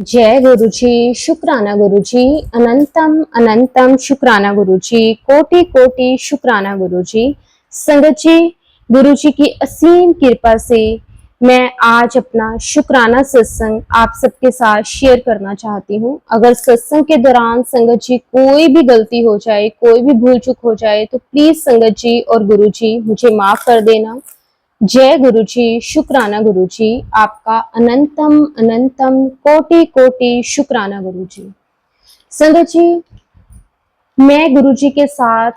जय गुरु जी, शुक्राना गुरु जी, अनंतम अनंतम शुक्राना गुरु जी, कोटि कोटि शुक्राना गुरु जी। संगत जी, गुरु जी की असीम कृपा से मैं आज अपना शुक्राना सत्संग आप सबके साथ शेयर करना चाहती हूँ। अगर सत्संग के दौरान संगत जी कोई भी गलती हो जाए, कोई भी भूल चूक हो जाए तो प्लीज संगत जी और गुरु जी मुझे माफ कर देना। जय गुरु जी, शुक्राना गुरु जी, आपका अनंतम अनंतम कोटि कोटि शुक्राना गुरु जी। संगत जी, मैं गुरु जी के साथ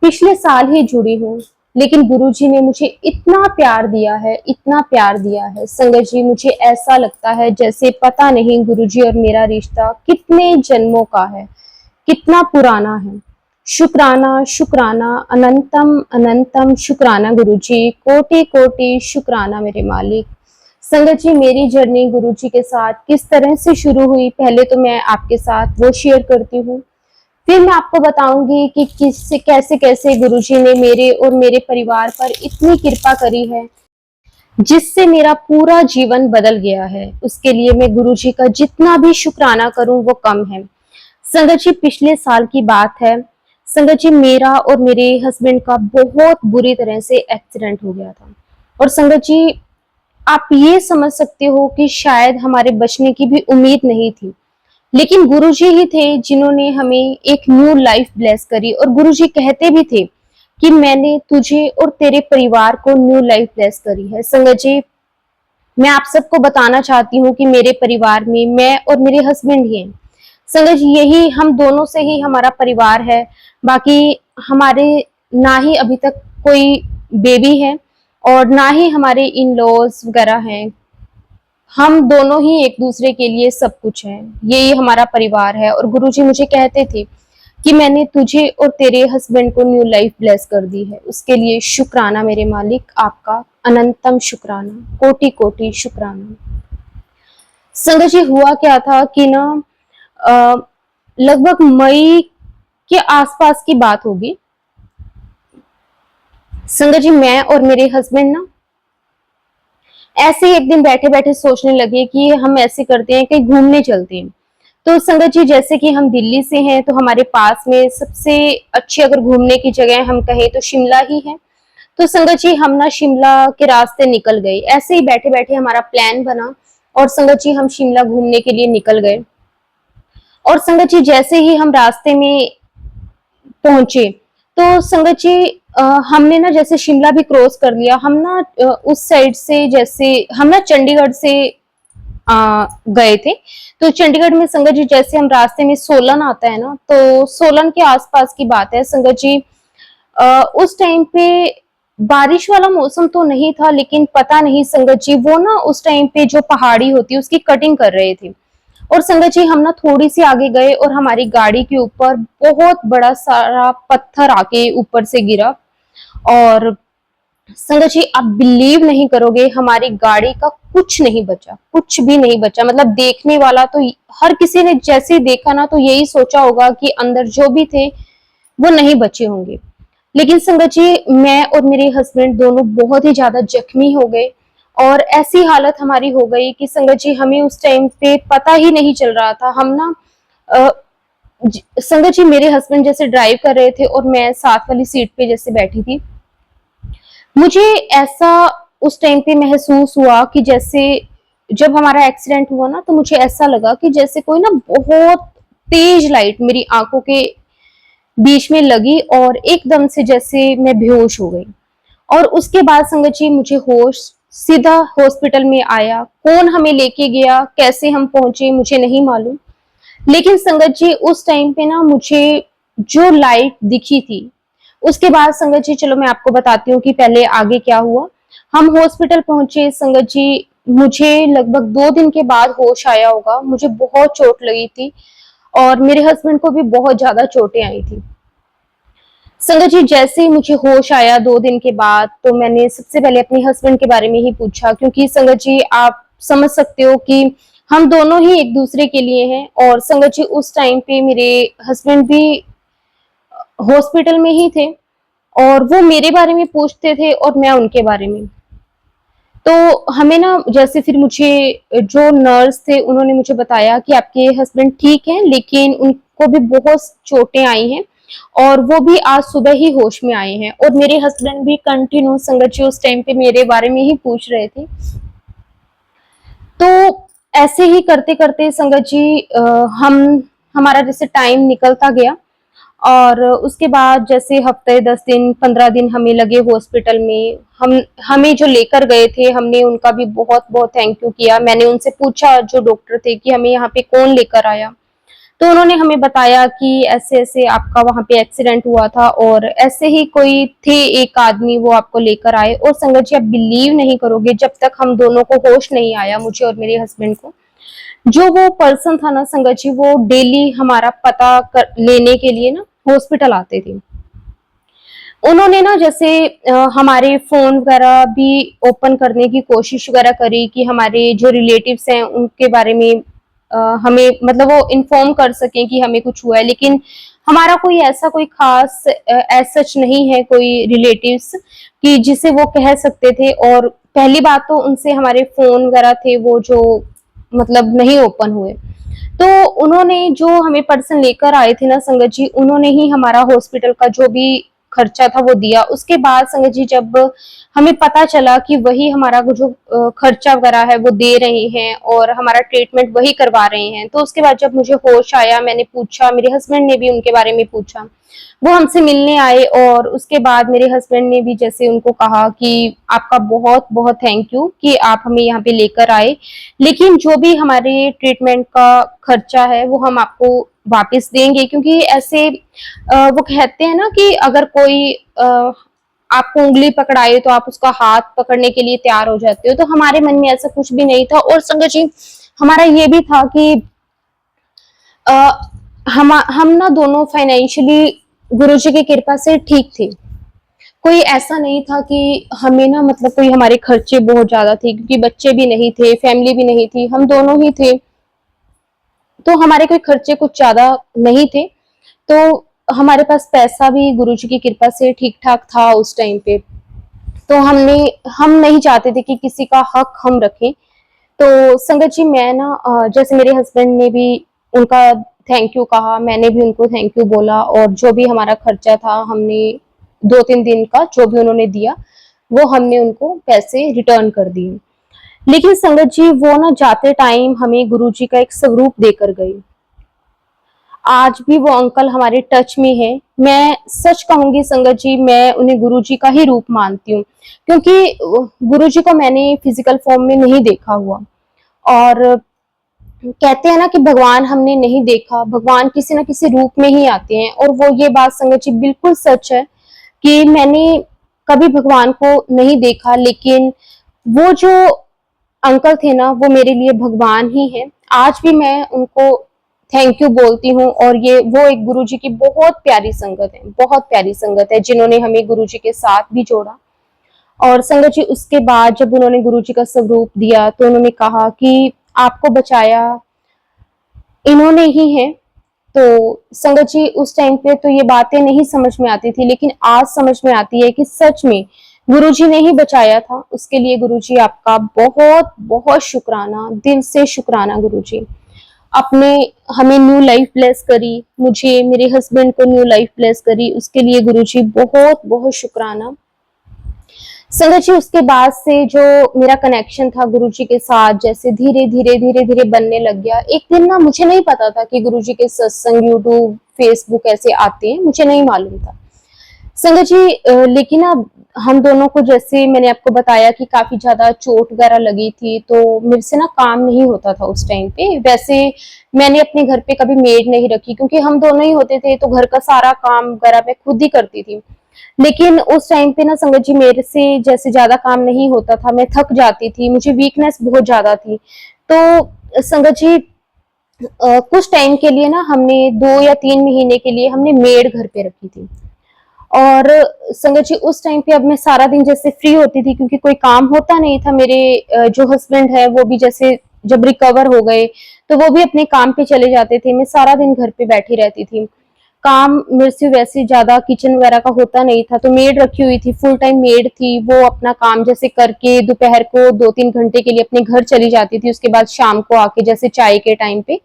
पिछले साल ही जुड़ी हूँ, लेकिन गुरु जी ने मुझे इतना प्यार दिया है, इतना प्यार दिया है संगत जी, मुझे ऐसा लगता है जैसे पता नहीं गुरु जी और मेरा रिश्ता कितने जन्मों का है, कितना पुराना है। शुक्राना शुक्राना अनंतम अनंतम शुक्राना गुरु जी, कोटि कोटि शुक्राना मेरे मालिक। संगत जी, मेरी जर्नी गुरु जी के साथ किस तरह से शुरू हुई, पहले तो मैं आपके साथ वो शेयर करती हूँ, फिर मैं आपको बताऊंगी कि किससे कैसे कैसे गुरु जी ने मेरे और मेरे परिवार पर इतनी कृपा करी है जिससे मेरा पूरा जीवन बदल गया है। उसके लिए मैं गुरु जी का जितना भी शुक्राना करूं वो कम है। संगत जी, पिछले साल की बात है। संगत जी, मेरा और मेरे हस्बैंड का बहुत बुरी तरह से एक्सीडेंट हो गया था। और संगत जी, आप ये समझ सकते हो कि शायद हमारे बचने की भी उम्मीद नहीं थी, लेकिन गुरुजी ही थे जिन्होंने हमें एक न्यू लाइफ ब्लेस करी। और गुरुजी कहते भी थे कि मैंने तुझे और तेरे परिवार को न्यू लाइफ ब्लेस करी है। संगत जी, मैं आप सबको बताना चाहती हूँ कि मेरे परिवार में मैं और मेरे हस्बैंड ही हैं। संगत जी, यही हम दोनों से ही हमारा परिवार है। बाकी हमारे ना ही अभी तक कोई बेबी है और ना ही हमारे इन लॉज वगैरह हैं। हम दोनों ही एक दूसरे के लिए सब कुछ है, यही हमारा परिवार है। और गुरुजी मुझे कहते थे कि मैंने तुझे और तेरे हस्बैंड को न्यू लाइफ ब्लेस कर दी है, उसके लिए शुक्राना मेरे मालिक, आपका अनंतम शुक्राना, कोटि कोटि शुक्राना। संगत जी, हुआ क्या था कि ना लगभग मई के आसपास की बात होगी। संगत जी, मैं और मेरे हस्बैंड ना ऐसे ही एक दिन बैठे बैठे सोचने लगे कि हम ऐसे करते हैं, कहीं घूमने चलते हैं। तो संगत जी, जैसे कि हम दिल्ली से हैं तो हमारे पास में सबसे अच्छी अगर घूमने की जगह हम कहें तो शिमला ही है। तो संगत जी, हम ना शिमला के रास्ते निकल गए। ऐसे ही बैठे बैठे हमारा प्लान बना और संगत जी हम शिमला घूमने के लिए निकल गए। और संगत जी, जैसे ही हम रास्ते में पहुंचे तो संगत जी हमने ना जैसे शिमला भी क्रॉस कर लिया। हम ना उस साइड से, जैसे हम ना चंडीगढ़ से गए थे। तो चंडीगढ़ में संगत जी जैसे हम रास्ते में सोलन आता है ना, तो सोलन के आसपास की बात है संगत जी। उस टाइम पे बारिश वाला मौसम तो नहीं था, लेकिन पता नहीं संगत जी वो ना उस टाइम पे जो पहाड़ी होती है उसकी कटिंग कर रहे थे। और संगत जी हम ना थोड़ी सी आगे गए और हमारी गाड़ी के ऊपर बहुत बड़ा सारा पत्थर आके ऊपर से गिरा। और संगत जी, आप बिलीव नहीं करोगे, हमारी गाड़ी का कुछ नहीं बचा, कुछ भी नहीं बचा। मतलब देखने वाला तो हर किसी ने जैसे देखा ना तो यही सोचा होगा कि अंदर जो भी थे वो नहीं बचे होंगे। लेकिन संगत जी, मैं और मेरे हस्बैंड दोनों बहुत ही ज्यादा जख्मी हो गए। और ऐसी हालत हमारी हो गई कि संगत जी हमें उस टाइम पे पता ही नहीं चल रहा था। हम ना अ, संगत जी, मेरे हस्बैंड जैसे ड्राइव कर रहे थे और मैं साथ वाली सीट पे जैसे बैठी थी। मुझे ऐसा उस टाइम पे महसूस हुआ कि जैसे जब हमारा एक्सीडेंट हुआ ना, तो मुझे ऐसा लगा कि जैसे कोई ना बहुत तेज लाइट मेरी आंखों के बीच में लगी और एकदम से जैसे मैं बेहोश हो गई। और उसके बाद संगत जी मुझे होश सीधा हॉस्पिटल में आया। कौन हमें लेके गया, कैसे हम पहुंचे, मुझे नहीं मालूम। लेकिन संगत जी उस टाइम पे ना मुझे जो लाइट दिखी थी, उसके बाद संगत जी चलो मैं आपको बताती हूँ कि पहले आगे क्या हुआ। हम हॉस्पिटल पहुंचे संगत जी, मुझे लगभग 2 दिन के बाद होश आया होगा। मुझे बहुत चोट लगी थी और मेरे हस्बैंड को भी बहुत ज्यादा चोटें आई थी। संगत जी, जैसे ही मुझे होश आया 2 दिन के बाद, तो मैंने सबसे पहले अपने हस्बैंड के बारे में ही पूछा, क्योंकि संगत जी आप समझ सकते हो कि हम दोनों ही एक दूसरे के लिए हैं। और संगत जी उस टाइम पे मेरे हस्बैंड भी हॉस्पिटल में ही थे और वो मेरे बारे में पूछते थे और मैं उनके बारे में। तो हमें ना जैसे फिर मुझे जो नर्स थे उन्होंने मुझे बताया कि आपके हस्बैंड ठीक हैं, लेकिन उनको भी बहुत चोटें आई हैं और वो भी आज सुबह ही होश में आए हैं। और मेरे हस्बैंड भी कंटिन्यू संगत जी उस टाइम पे मेरे बारे में ही पूछ रहे थे। तो ऐसे ही करते करते संगत जी हम हमारा जैसे टाइम निकलता गया और उसके बाद जैसे हफ्ते 10 दिन 15 दिन हमें लगे हॉस्पिटल में। हम हमें जो लेकर गए थे हमने उनका भी बहुत बहुत थैंक यू किया। मैंने उनसे पूछा जो डॉक्टर थे कि हमें यहाँ पे कौन लेकर आया, तो उन्होंने हमें बताया कि ऐसे ऐसे आपका वहां पे एक्सीडेंट हुआ था और ऐसे ही कोई थे एक आदमी वो आपको लेकर आए। और संगत जी आप बिलीव नहीं करोगे, जब तक हम दोनों को होश नहीं आया, मुझे और मेरे हस्बैंड को, जो वो पर्सन था ना संगत जी, वो डेली हमारा पता लेने के लिए ना हॉस्पिटल आते थे। उन्होंने ना जैसे हमारे फोन वगैरह भी ओपन करने की कोशिश वगैरह करी कि हमारे जो रिलेटिव्स हैं उनके बारे में हमें मतलब वो इन्फॉर्म कर सकें कि हमें कुछ हुआ है। लेकिन हमारा कोई ऐसा कोई खास सच नहीं है कोई रिलेटिव्स कि जिसे वो कह सकते थे। और पहली बात तो उनसे हमारे फोन वगैरह थे वो जो मतलब नहीं ओपन हुए। तो उन्होंने जो हमें पर्सन लेकर आए थे ना संगत जी, उन्होंने ही हमारा हॉस्पिटल का जो भी खर्चा था वो दिया। उसके बाद संगत जी जब हमें पता चला कि वही हमारा जो खर्चा वगैरह है वो दे रहे हैं और हमारा ट्रीटमेंट वही करवा रहे हैं, तो उसके बाद जब मुझे होश आया, मैंने पूछा, मेरे हस्बैंड ने भी उनके बारे में पूछा, वो हमसे मिलने आए। और उसके बाद मेरे हस्बैंड ने भी जैसे उनको कहा कि आपका बहुत बहुत थैंक यू कि आप हमें यहाँ पे लेकर आए, लेकिन जो भी हमारे ट्रीटमेंट का खर्चा है वो हम आपको वापस देंगे। क्योंकि ऐसे वो कहते हैं ना कि अगर कोई आपको उंगली पकड़ाए तो आप उसका हाथ पकड़ने के लिए तैयार हो जाते हो। तो हमारे मन में ऐसा कुछ भी नहीं था। और संगत जी हमारा ये भी था कि हम ना दोनों फाइनेंशियली गुरुजी की कृपा से ठीक थे। कोई ऐसा नहीं था कि हमें ना मतलब कोई हमारे खर्चे बहुत ज्यादा थे, क्योंकि बच्चे भी नहीं थे, फैमिली भी नहीं थी, हम दोनों ही थे, तो हमारे कोई खर्चे कुछ ज्यादा नहीं थे। तो हमारे पास पैसा भी गुरुजी की कृपा से ठीक ठाक था उस टाइम पे। तो हम नहीं चाहते थे कि किसी का हक हम रखें। तो संगत जी मैं ना जैसे मेरे हस्बैंड ने भी उनका थैंक यू कहा, मैंने भी उनको थैंक यू बोला, और जो भी हमारा खर्चा था हमने 2-3 दिन का जो भी उन्होंने दिया वो हमने उनको पैसे रिटर्न कर दिए। लेकिन संगत जी वो ना जाते टाइम हमें गुरुजी का एक स्वरूप देकर गए। आज भी वो अंकल हमारे टच में है। मैं सच कहूंगी संगत जी, मैं उन्हें गुरुजी का ही रूप मानती हूँ, क्योंकि गुरुजी को मैंने फिजिकल फॉर्म में नहीं देखा हुआ। और कहते हैं ना कि भगवान हमने नहीं देखा, भगवान किसी न किसी रूप में ही आते हैं। और वो ये बात संगत जी बिल्कुल सच है कि मैंने कभी भगवान को नहीं देखा, लेकिन वो जो अंकल थे ना वो मेरे लिए भगवान ही है। आज भी मैं उनको थैंक यू बोलती हूँ। और ये वो एक गुरुजी की बहुत प्यारी संगत है, बहुत प्यारी संगत है, जिन्होंने हमें गुरुजी के साथ भी जोड़ा। और संगत जी उसके बाद जब उन्होंने गुरुजी का स्वरूप दिया तो उन्होंने कहा कि आपको बचाया इन्होंने ही है। तो संगत जी उस टाइम पे तो ये बातें नहीं समझ में आती थी, लेकिन आज समझ में आती है कि सच में गुरुजी ने ही बचाया था। उसके लिए गुरुजी आपका बहुत बहुत शुक्राना, दिल से शुक्राना गुरुजी। आपने हमें न्यू लाइफ ब्लेस करी, मुझे मेरे हस्बैंड को न्यू लाइफ ब्लेस करी, उसके लिए गुरुजी बहुत बहुत शुक्राना। संगत जी उसके बाद से जो मेरा कनेक्शन था गुरुजी के साथ जैसे धीरे धीरे धीरे धीरे बनने लग गया। एक दिन ना मुझे नहीं पता था कि गुरुजी के सत्संग यूट्यूब फेसबुक ऐसे आते हैं, मुझे नहीं मालूम था संगत जी। लेकिन ना हम दोनों को जैसे मैंने आपको बताया कि काफी ज्यादा चोट वगैरह लगी थी, तो मेरे से ना काम नहीं होता था उस टाइम पे। वैसे मैंने अपने घर पे कभी मेड नहीं रखी, क्योंकि हम दोनों ही होते थे, तो घर का सारा काम वगैरह मैं खुद ही करती थी। लेकिन उस टाइम पे ना संगत जी मेरे से जैसे ज्यादा काम नहीं होता था, मैं थक जाती थी, मुझे वीकनेस बहुत ज्यादा थी। तो संगत जी कुछ टाइम के लिए ना हमने 2 या 3 महीने के लिए हमने मेड घर पे रखी थी। और संगत जी उस टाइम पे अब मैं सारा दिन जैसे फ्री होती थी, क्योंकि कोई काम होता नहीं था। मेरे जो हस्बैंड है वो भी जैसे जब रिकवर हो गए तो वो भी अपने काम पे चले जाते थे, मैं सारा दिन घर पे बैठी रहती थी। काम मेरे से वैसे ज्यादा किचन वगैरह का होता नहीं था, तो मेड रखी हुई थी, फुल टाइम मेड थी। वो अपना काम जैसे करके दोपहर को 2-3 घंटे के लिए अपने घर चली जाती थी, उसके बाद शाम को आके जैसे चाय के टाइम पे,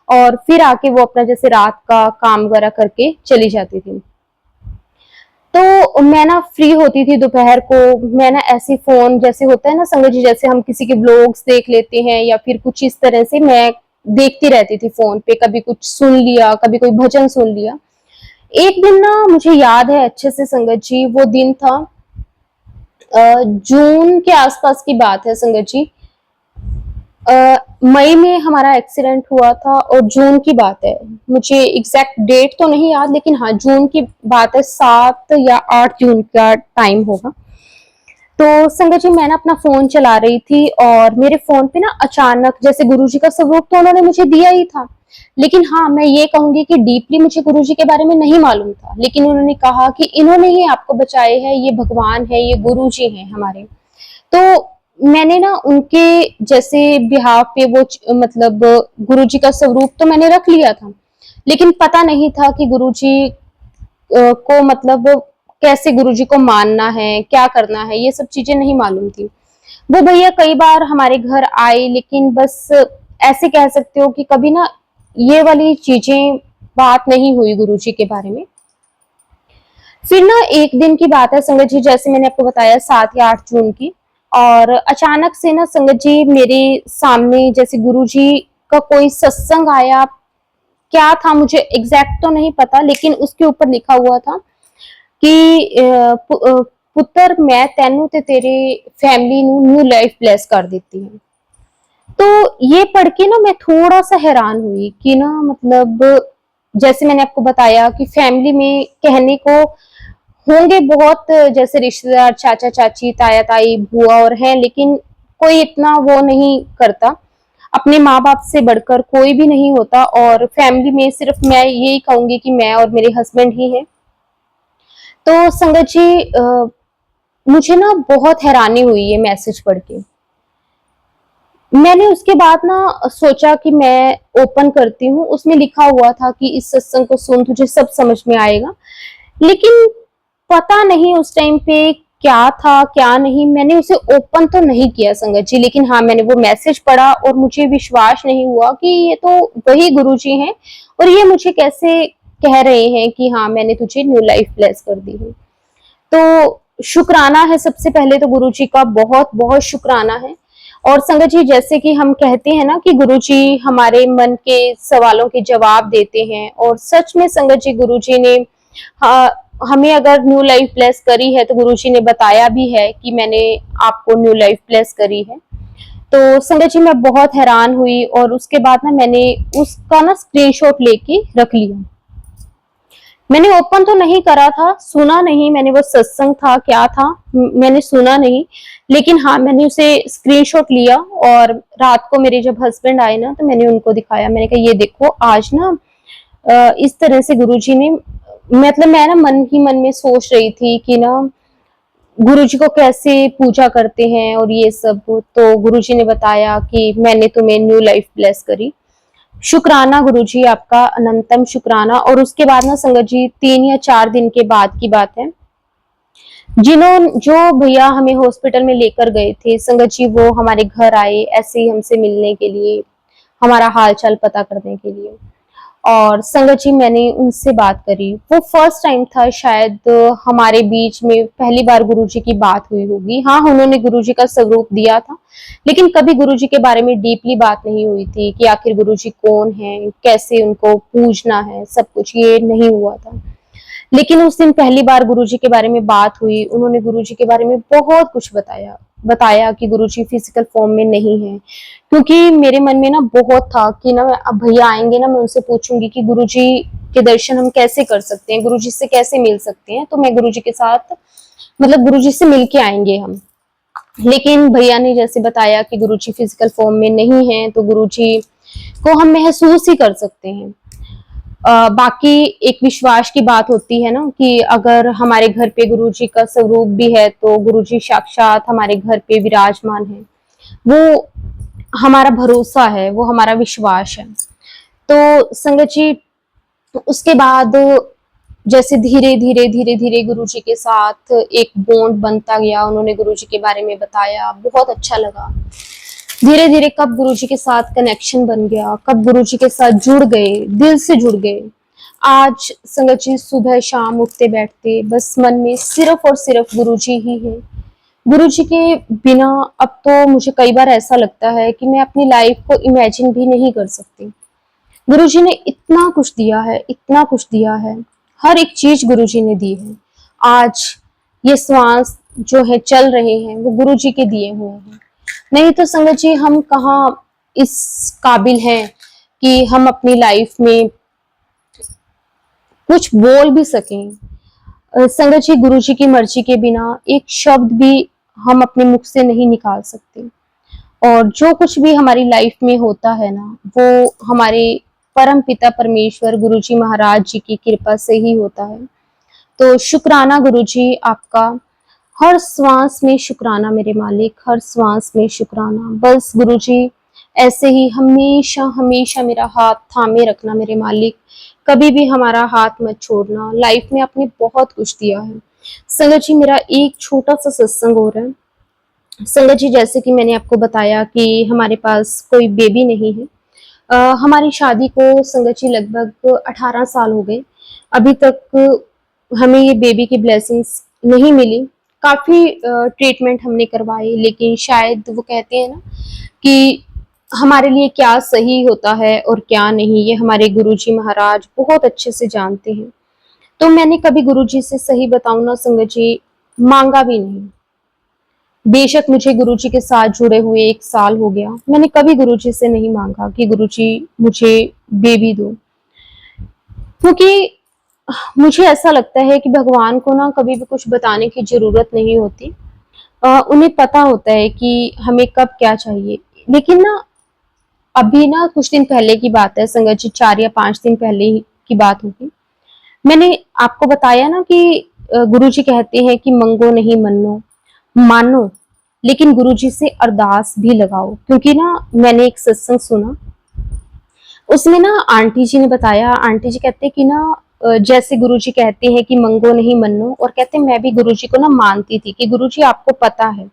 और फिर आके वो अपना जैसे रात का काम वगैरह करके चली जाती थी। तो मैं ना फ्री होती थी दोपहर को, मैं ना ऐसे फोन जैसे होता है ना संगत जी, जैसे हम किसी के ब्लॉग्स देख लेते हैं या फिर कुछ इस तरह से मैं देखती रहती थी फोन पे, कभी कुछ सुन लिया, कभी कोई भजन सुन लिया। एक दिन ना मुझे याद है अच्छे से संगत जी, वो दिन था जून के आसपास की बात है संगत जी। मई में हमारा एक्सीडेंट हुआ था और जून की बात है, मुझे एग्जैक्ट डेट तो नहीं याद, लेकिन हाँ जून की बात है, 7 या 8 जून का टाइम होगा। तो संगत जी मैं ना अपना फोन चला रही थी और मेरे फोन पे ना अचानक जैसे गुरुजी का स्वरूप तो उन्होंने मुझे दिया ही था, लेकिन हाँ मैं ये कहूंगी कि डीपली मुझे गुरुजी के बारे में नहीं मालूम था, लेकिन उन्होंने कहा कि इन्होंने ही आपको बचाए हैं, ये भगवान है, ये गुरुजी हैं हमारे। तो मैंने ना उनके जैसे बिहाफ पे वो मतलब गुरुजी का स्वरूप तो मैंने रख लिया था, लेकिन पता नहीं था कि गुरुजी को मतलब कैसे गुरुजी को मानना है, क्या करना है, ये सब चीजें नहीं मालूम थी। वो भैया कई बार हमारे घर आए, लेकिन बस ऐसे कह सकते हो कि कभी ना ये वाली चीजें बात नहीं हुई गुरुजी के बारे में। फिर ना एक दिन की बात है संगत जी, जैसे मैंने आपको बताया 7 या 8 जून की, और अचानक से ना संगत जी मेरे सामने जैसे गुरुजी का कोई सत्संग आया, क्या था मुझे एग्जैक्ट तो नहीं पता, लेकिन उसके ऊपर लिखा हुआ था कि पुत्र मैं तेनू ते तेरे फैमिली नु न्यू लाइफ ब्लेस कर देती है। तो ये पढ़ के ना मैं थोड़ा सा हैरान हुई कि ना मतलब जैसे मैंने आपको बताया कि फैमिली में कहने को होंगे बहुत जैसे रिश्तेदार, चाचा चाची, ताया ताई, बुआ और हैं, लेकिन कोई इतना वो नहीं करता, अपने माँ बाप से बढ़कर कोई भी नहीं होता। और फैमिली में सिर्फ मैं यही कहूंगी कि मैं और मेरे हस्बैंड ही हैं। तो संगत जी मुझे ना बहुत हैरानी हुई ये मैसेज पढ़ के। मैंने उसके बाद ना सोचा कि मैं ओपन करती हूँ, उसमें लिखा हुआ था कि इस सत्संग को सुन तुझे सब समझ में आएगा, लेकिन पता नहीं उस टाइम पे क्या था क्या नहीं, मैंने उसे ओपन तो नहीं किया संगत जी, लेकिन हाँ मैंने वो मैसेज पढ़ा और मुझे विश्वास नहीं हुआ कि ये तो वही गुरुजी हैं और ये मुझे कैसे कह रहे हैं कि हाँ मैंने तुझे न्यू लाइफ ब्लेस कर दी है। तो शुक्राना है सबसे पहले तो गुरुजी का, बहुत बहुत शुक्राना है। और संगत जी जैसे कि हम कहते हैं ना कि गुरुजी हमारे मन के सवालों के जवाब देते हैं, और सच में संगत जी गुरुजी ने हमें अगर न्यू लाइफ ब्लेस करी है तो गुरुजी ने बताया भी है कि मैंने आपको न्यू लाइफ ब्लेस करी है। तो संगत जी मैं बहुत हैरान हुई और उसके बाद ना मैंने उसका ना स्क्रीनशॉट लेके रख लिया। मैंने ओपन तो नहीं करा था, सुना नहीं, मैंने वो सत्संग था क्या था मैंने सुना नहीं, लेकिन हाँ मैंने उसे स्क्रीनशॉट लिया और रात को मेरे जब हस्बैंड आए ना तो मैंने उनको दिखाया, मैंने कहा ये देखो आज ना इस तरह से गुरुजी ने, मतलब मैं ना मन ही मन में सोच रही थी कि ना गुरुजी को कैसे पूजा करते हैं और ये सब, तो गुरुजी ने बताया कि मैंने तुम्हें न्यू लाइफ ब्लेस करी। शुक्राना गुरुजी, आपका अनंतम शुक्राना। और उसके बाद ना संगत जी 3 या 4 दिन के बाद की बात है, जो भैया हमें हॉस्पिटल में लेकर गए थे संगत जी, वो हमारे घर आए ऐसे ही हमसे मिलने के लिए, हमारा हाल चाल पता करने के लिए। और संगत जी मैंने उनसे बात करी, वो फर्स्ट टाइम था शायद हमारे बीच में, पहली बार गुरुजी की बात हुई होगी। हाँ उन्होंने गुरुजी का स्वरूप दिया था, लेकिन कभी गुरुजी के बारे में डीपली बात नहीं हुई थी कि आखिर गुरुजी कौन है, कैसे उनको पूजना है, सब कुछ ये नहीं हुआ था। लेकिन उस दिन पहली बार गुरुजी के बारे में बात हुई, उन्होंने गुरुजी के बारे में बहुत कुछ बताया कि गुरुजी फिजिकल फॉर्म में नहीं है, क्योंकि मेरे मन में ना बहुत था कि ना अब भैया आएंगे ना मैं उनसे पूछूंगी कि गुरुजी के दर्शन हम कैसे कर सकते हैं, गुरुजी से कैसे मिल सकते हैं, तो मैं गुरुजी के साथ मतलब गुरुजी से मिल के आएंगे हम। लेकिन भैया ने जैसे बताया कि गुरुजी फिजिकल फॉर्म में नहीं है, तो गुरुजी को हम महसूस ही कर सकते हैं। बाकी एक विश्वास की बात होती है ना कि अगर हमारे घर पे गुरुजी का स्वरूप भी है तो गुरुजी साक्षात हमारे घर पे विराजमान है, वो हमारा भरोसा है, वो हमारा विश्वास है। तो संगत जी उसके बाद जैसे धीरे धीरे धीरे धीरे गुरुजी के साथ एक बॉन्ड बनता गया, उन्होंने गुरुजी के बारे में बताया, बहुत अच्छा लगा। धीरे धीरे कब गुरुजी के साथ कनेक्शन बन गया, कब गुरुजी के साथ जुड़ गए, दिल से जुड़ गए। आज संगत जी सुबह शाम उठते बैठते बस मन में सिर्फ और सिर्फ गुरुजी ही है। गुरुजी के बिना अब तो मुझे कई बार ऐसा लगता है कि मैं अपनी लाइफ को इमेजिन भी नहीं कर सकती। गुरुजी ने इतना कुछ दिया है, इतना कुछ दिया है, हर एक चीज गुरुजी ने दी है। आज ये श्वास जो है चल रहे हैं वो गुरुजी के दिए हुए हैं। नहीं तो संगत जी हम कहाँ इस काबिल हैं कि हम अपनी लाइफ में कुछ बोल भी सकें। संगत जी गुरुजी की मर्जी के बिना एक शब्द भी हम अपने मुख से नहीं निकाल सकते। और जो कुछ भी हमारी लाइफ में होता है ना, वो हमारे परम पिता परमेश्वर गुरुजी महाराज जी की कृपा से ही होता है। तो शुक्राना गुरुजी आपका, हर श्वास में शुक्राना मेरे मालिक, हर श्वास में शुक्राना। बस गुरुजी ऐसे ही हमेशा हमेशा मेरा हाथ थामे रखना मेरे मालिक, कभी भी हमारा हाथ मत छोड़ना। लाइफ में आपने बहुत कुछ दिया है। संगत जी मेरा एक छोटा सा सत्संग हो रहा है। संगत जी जैसे कि मैंने आपको बताया कि हमारे पास कोई बेबी नहीं है। हमारी शादी को संगत जी लगभग 18 साल हो गए, अभी तक हमें ये बेबी की ब्लेसिंग्स नहीं मिली। काफी ट्रीटमेंट हमने करवाए, लेकिन शायद वो कहते हैं ना कि हमारे लिए क्या सही होता है और क्या नहीं, ये हमारे गुरुजी महाराज बहुत अच्छे से जानते हैं। तो मैंने कभी गुरुजी से सही बताऊं ना संगत जी, मांगा भी नहीं। बेशक मुझे गुरुजी के साथ जुड़े हुए 1 साल हो गया, मैंने कभी गुरुजी से नहीं मांगा कि गुरुजी मुझे बेबी दो, क्योंकि मुझे ऐसा लगता है कि भगवान को ना कभी भी कुछ बताने की जरूरत नहीं होती। उन्हें पता होता है कि हमें कब क्या चाहिए। लेकिन ना अभी ना कुछ दिन पहले की बात है संगत जी, 4 या 5 दिन पहले ही की बात होगी। मैंने आपको बताया ना कि गुरुजी कहते हैं कि मंगो नहीं मन्नो, मानो, लेकिन गुरुजी से अरदास भी लगाओ। क्योंकि ना मैंने एक सत्संग सुना, उसमें ना आंटी जी ने बताया, आंटी जी कहते कि ना जैसे गुरुजी कहते हैं कि मंगो नहीं मन्नो, और कहते मैं भी गुरुजी को ना मानती थी कि गुरुजी आपको पता है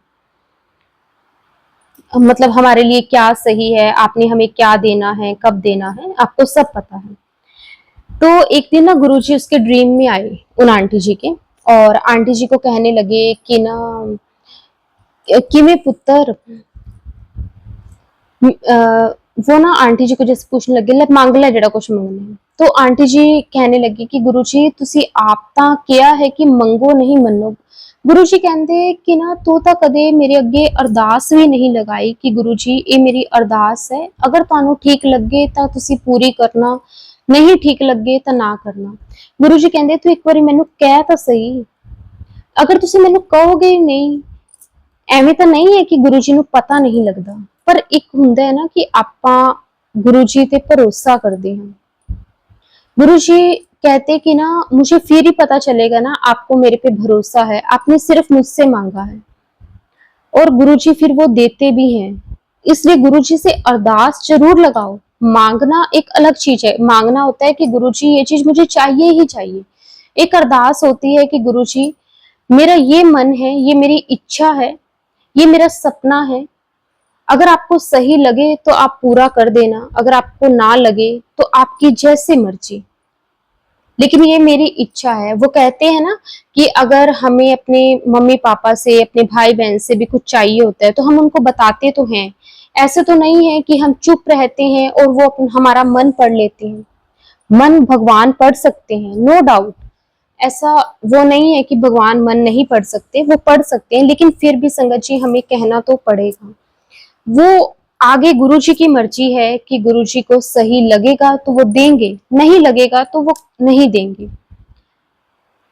मतलब हमारे लिए क्या सही है, आपने हमें क्या देना है, कब देना है, आपको सब पता है। तो एक दिन ना गुरुजी उसके ड्रीम में आए उन आंटी जी के, और आंटी जी को कहने लगे कि ना कि मैं पुत्र वो ना आंटी जी को जैसे पूछने लगे ले मांगला जेड़ा कुछ मंगना है। तो आंटी जी कहने लगी कि गुरुजी तुसी आप तां किया है कि मंगो नहीं मन्नो। गुरुजी कहंदे कि ना तू तां कदे मेरे अगे अरदास भी नहीं लगाई कि गुरुजी ये मेरी अरदास है, अगर तुहानू ठीक लगे तां तुसी पूरी करना, नहीं ठीक लगे तां ना करना। गुरुजी कहंदे तू एक बारी मैनू कह तां सही, अगर तुसी मैनू कहोगे ही नहीं, ਐਵੇਂ ਤਾਂ ਨਹੀਂ ਹੈ ਕਿ ਗੁਰੂ ਜੀ ਨੂੰ ਪਤਾ ਨਹੀਂ ਲੱਗਦਾ, ਪਰ ਇੱਕ ਹੁੰਦਾ ਹੈ ਨਾ ਕਿ ਆਪਾਂ गुरु जी पे भरोसा करते हैं। गुरु जी कहते कि ना मुझे फिर ही पता चलेगा ना आपको मेरे पे भरोसा है, आपने सिर्फ मुझसे मांगा है, और गुरु जी फिर वो देते भी हैं। इसलिए गुरु जी से अरदास जरूर लगाओ। मांगना एक अलग चीज है, मांगना होता है कि गुरु जी ये चीज मुझे चाहिए ही चाहिए। एक अरदास होती है कि गुरु जी मेरा ये मन है, ये मेरी इच्छा है, ये मेरा सपना है, अगर आपको सही लगे तो आप पूरा कर देना, अगर आपको ना लगे तो आपकी जैसे मर्जी, लेकिन ये मेरी इच्छा है। वो कहते हैं ना कि अगर हमें अपने मम्मी पापा से, अपने भाई बहन से भी कुछ चाहिए होता है तो हम उनको बताते तो हैं, ऐसे तो नहीं है कि हम चुप रहते हैं और वो हमारा मन पढ़ लेते हैं। मन भगवान पढ़ सकते हैं, नो डाउट, ऐसा वो नहीं है कि भगवान मन नहीं पढ़ सकते, वो पढ़ सकते हैं, लेकिन फिर भी संगत जी हमें कहना तो पड़ेगा। वो आगे गुरु जी की मर्जी है कि गुरु जी को सही लगेगा तो वो देंगे, नहीं लगेगा तो वो नहीं देंगे।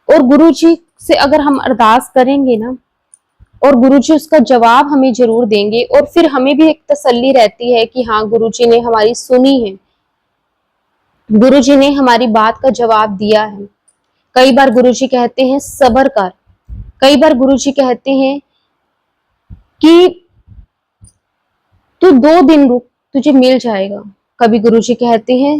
और गुरु जी से अगर हम अरदास करेंगे ना, और गुरु जी उसका जवाब हमें जरूर देंगे, और फिर हमें भी एक तसल्ली रहती है कि हाँ गुरु जी ने हमारी सुनी है, गुरु जी ने हमारी बात का जवाब दिया है। कई बार गुरु जी कहते हैं सब्र कर, कई बार गुरु जी कहते हैं कि तू 2 दिन रुक तुझे मिल जाएगा, कभी गुरु जी कहते हैं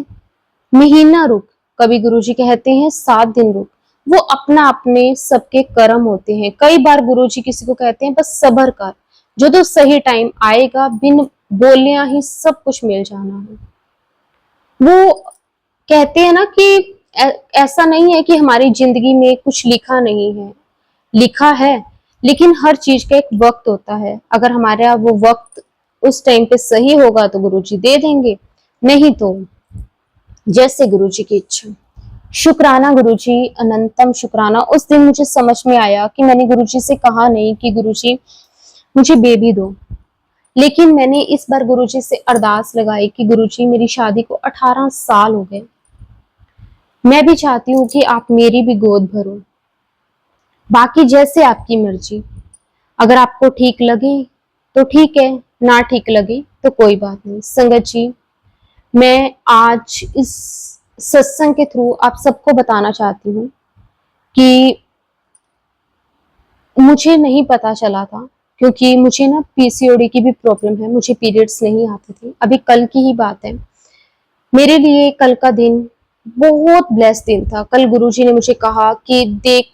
महीना रुक, कभी गुरुजी कहते हैं 7 दिन रुक। वो अपना अपने सबके कर्म होते हैं। कई बार गुरुजी किसी को कहते हैं बस सब्र कर, जो तो सही टाइम आएगा, बिन बोलिया ही सब कुछ मिल जाना है। वो कहते हैं ना कि ऐसा नहीं है कि हमारी जिंदगी में कुछ लिखा नहीं है, लिखा है, लेकिन हर चीज का एक वक्त होता है। अगर हमारा वो वक्त उस टाइम पे सही होगा तो गुरुजी दे देंगे, नहीं तो जैसे गुरुजी की इच्छा। शुक्राना गुरुजी, अनंतम शुक्राना। उस दिन मुझे समझ में आया कि मैंने गुरुजी से कहा नहीं कि गुरुजी मुझे बेबी दो, लेकिन मैंने इस बार गुरुजी से अरदास लगाई कि गुरुजी मेरी शादी को 18 साल हो गए, मैं भी चाहती हूँ कि आप मेरी भी गोद भरो, बाकी जैसे आपकी मर्जी। अगर आपको ठीक लगे तो ठीक है, ना ठीक लगे तो कोई बात नहीं। संगत जी, मैं आज इस सत्संग के थ्रू आप सबको बताना चाहती हूँ कि मुझे नहीं पता चला था, क्योंकि मुझे ना पीसीओडी की भी प्रॉब्लम है, मुझे पीरियड्स नहीं आते थे। अभी कल की ही बात है, मेरे लिए कल का दिन बहुत ब्लेस दिन था। कल गुरुजी ने मुझे कहा कि देख,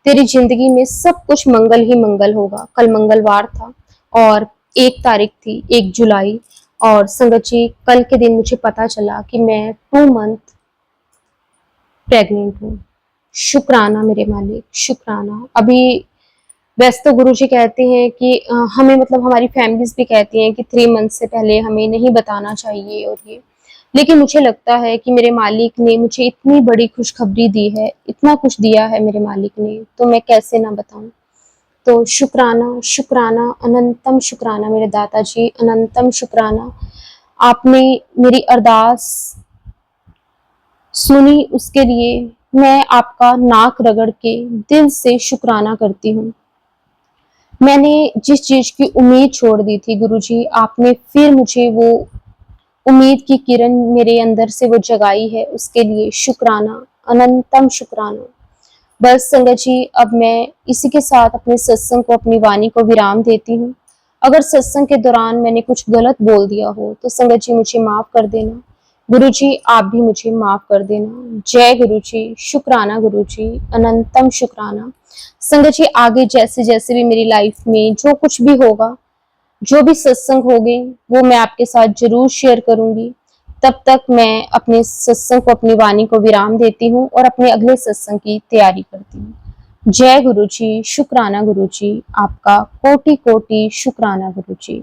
तेरी जिंदगी में सब कुछ मंगल ही मंगल होगा। कल मंगलवार था और 1 तारीख थी, 1 जुलाई। और संगत जी, कल के दिन मुझे पता चला कि मैं 2 मंथ प्रेग्नेंट हूँ। शुक्राना मेरे मालिक, शुक्राना। अभी वैसे तो गुरुजी कहते हैं कि हमें, मतलब हमारी फैमिलीज भी कहती हैं कि 3 मंथ से पहले हमें नहीं बताना चाहिए और ये, लेकिन मुझे लगता है कि मेरे मालिक ने मुझे इतनी बड़ी खुशखबरी दी है, इतना कुछ दिया है मेरे मालिक ने, तो मैं कैसे ना बताऊं। तो शुक्राना, शुक्राना, अनंतम शुक्राना मेरे दाता जी, अनंतम शुक्राना। आपने मेरी अरदास सुनी, उसके लिए मैं आपका नाक रगड़ के दिल से शुक्राना करती हूँ। मैंने जिस चीज की उम्मीद छोड़ दी थी गुरुजी, आपने फिर मुझे वो उम्मीद की किरण मेरे अंदर से वो जगाई है, उसके लिए शुक्राना, अनंतम शुक्राना। बस संगत जी, अब मैं इसी के साथ अपने सत्संग को, अपनी वाणी को विराम देती हूँ। अगर सत्संग के दौरान मैंने कुछ गलत बोल दिया हो तो संगत जी मुझे माफ कर देना। गुरुजी आप भी मुझे माफ कर देना। जय गुरुजी, शुक्राना गुरुजी, अनंतम शुक्राना। संगत जी, आगे जैसे जैसे भी मेरी लाइफ में जो कुछ भी होगा, जो भी सत्संग होंगे, वो मैं आपके साथ जरूर शेयर करूंगी। तब तक मैं अपने सत्संग को, अपनी वाणी को विराम देती हूँ और अपने अगले सत्संग की तैयारी करती हूँ। जय गुरुजी, शुक्राना गुरुजी, आपका कोटि कोटि शुक्राना गुरुजी।